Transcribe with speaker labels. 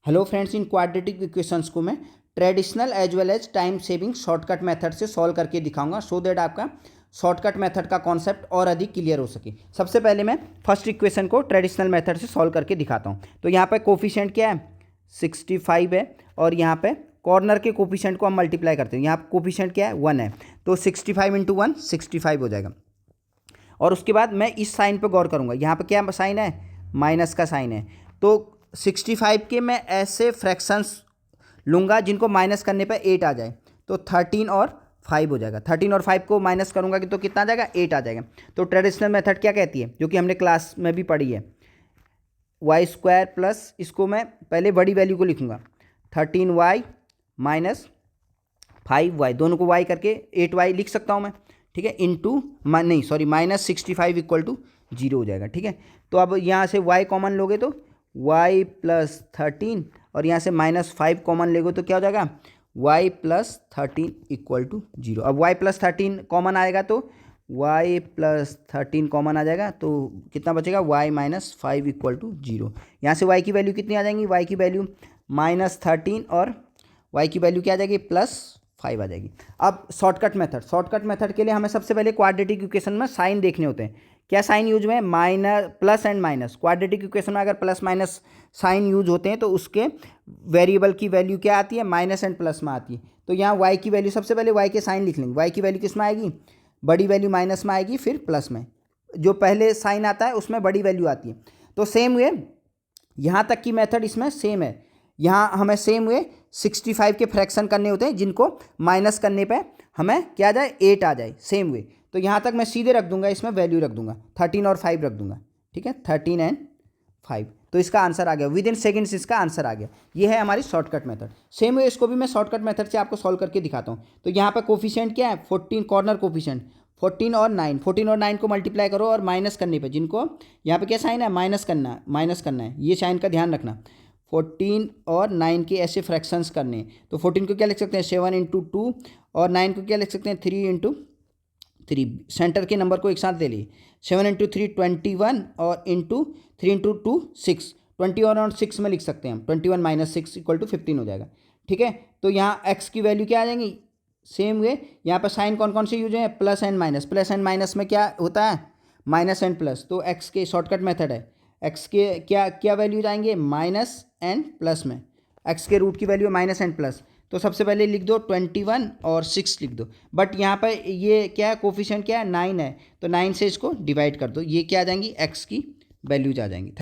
Speaker 1: Hello friends, इन quadratic equations को मैं traditional as well as time saving shortcut method से सॉल्व करके दिखाऊंगा सो दैट आपका शॉर्टकट मेथड का कॉन्सेप्ट और अधिक क्लियर हो सके। सबसे पहले मैं फर्स्ट इक्वेशन को ट्रेडिशनल मेथड से सॉल्व करके दिखाता हूँ। तो यहाँ पे कोफिशिएंट क्या है 65 है और यहाँ पे कॉर्नर के कोफिशिएंट को हम मल्टीप्लाई करते हैं। यहाँ पे कोफिशिएंट क्या है 1 है, तो 65 इंटू 1 65 हो जाएगा। और उसके बाद मैं इस साइन पे गौर करूँगा। यहाँ पे क्या साइन है, माइनस का साइन है। तो 65 के मैं ऐसे फ्रैक्शंस लूँगा जिनको माइनस करने पे 8 आ जाए, तो 13 और 5 हो जाएगा। 13 और 5 को माइनस करूँगा कि तो कितना आ जाएगा, 8 आ जाएगा। तो ट्रेडिशनल मेथड क्या कहती है, जो कि हमने क्लास में भी पढ़ी है, वाई स्क्वायर प्लस, इसको मैं पहले बड़ी वैल्यू को लिखूँगा 13y माइनस 5y, दोनों को y करके 8y लिख सकता हूँ मैं, ठीक है। इंटू नहीं सॉरी माइनस 65 इक्वल टू 0 हो जाएगा, ठीक है। तो अब यहाँ से y कॉमन लोगे तो y प्लस 13 और यहाँ से माइनस 5 कॉमन लेगो तो क्या हो जाएगा, y प्लस 13 इक्वल टू 0। अब y प्लस 13 कॉमन आएगा तो y प्लस 13 कॉमन आ जाएगा, तो कितना बचेगा y माइनस 5 इक्वल टू 0। यहाँ से y की वैल्यू कितनी आ जाएंगी, y की वैल्यू माइनस 13 और y की वैल्यू क्या आ जाएगी, प्लस 5 आ जाएगी। अब शॉर्टकट मेथड के लिए हमें सबसे पहले क्वाड्रेटिक इक्वेशन में साइन देखने होते हैं। क्या साइन यूज में, minus plus and minus. Quadratic equation में अगर प्लस माइनस साइन यूज होते हैं तो उसके वेरिएबल की वैल्यू क्या आती है, माइनस एंड प्लस में आती है। तो यहाँ y की वैल्यू, सबसे पहले y के साइन लिख लेंगे। y की वैल्यू किस में आएगी, बड़ी वैल्यू माइनस में आएगी, फिर प्लस में। जो पहले साइन आता है उसमें बड़ी वैल्यू आती है। तो सेम वे यहाँ तक की मेथड इसमें सेम है। यहाँ हमें सेम वे 65 के फ्रैक्शन करने होते हैं जिनको माइनस करने पे हमें क्या आ जाए, 8 आ जाए, सेम वे। तो यहाँ तक मैं सीधे रख दूंगा, इसमें वैल्यू रख दूंगा 13 और 5 रख दूंगा, ठीक है, 13 एंड 5। तो इसका आंसर आ गया, विद इन सेकेंड्स इसका आंसर आ गया। ये है हमारी शॉर्टकट मेथड। सेम वे इसको भी मैं शॉर्टकट मेथड से आपको सॉल्व करके दिखाता हूँ। तो यहाँ पर कोफिशिएंट क्या है 14, कॉर्नर कोफिशिएंट 14 और 9 को मल्टीप्लाई करो और माइनस करने पे, जिनको यहाँ पे क्या साइन है, माइनस करना है, ये साइन का ध्यान रखना। 14 और 9 के ऐसे फ्रैक्शंस करने, तो 14 को क्या लिख सकते हैं 7 इंटू 2 और 9 को क्या लिख सकते हैं 3 इंटू 3। सेंटर के नंबर को एक साथ ले लिए, 7 इंटू 3 21 और इंटू 3 इंटू 2 6, 21 और 6 में लिख सकते हैं हम, 21 माइनस 6 इक्वल टू 15 हो जाएगा, ठीक है। तो यहाँ x की वैल्यू क्या आ जाएंगी, सेम वे यहाँ पर साइन कौन कौन से यूज है, plus and minus. Plus and minus में क्या होता है, माइनस एंड प्लस। तो x के शॉर्टकट मेथड है, x के क्या क्या वैल्यू जाएंगे, माइनस एंड प्लस में। x के रूट की वैल्यू है माइनस एंड प्लस, तो सबसे पहले लिख दो 21 और 6 लिख दो। बट यहाँ पर ये क्या है, कोफिशिएंट क्या है 9 है, तो 9 से इसको डिवाइड कर दो, ये क्या आ जाएंगी, x की वैल्यूज आ जाएंगी।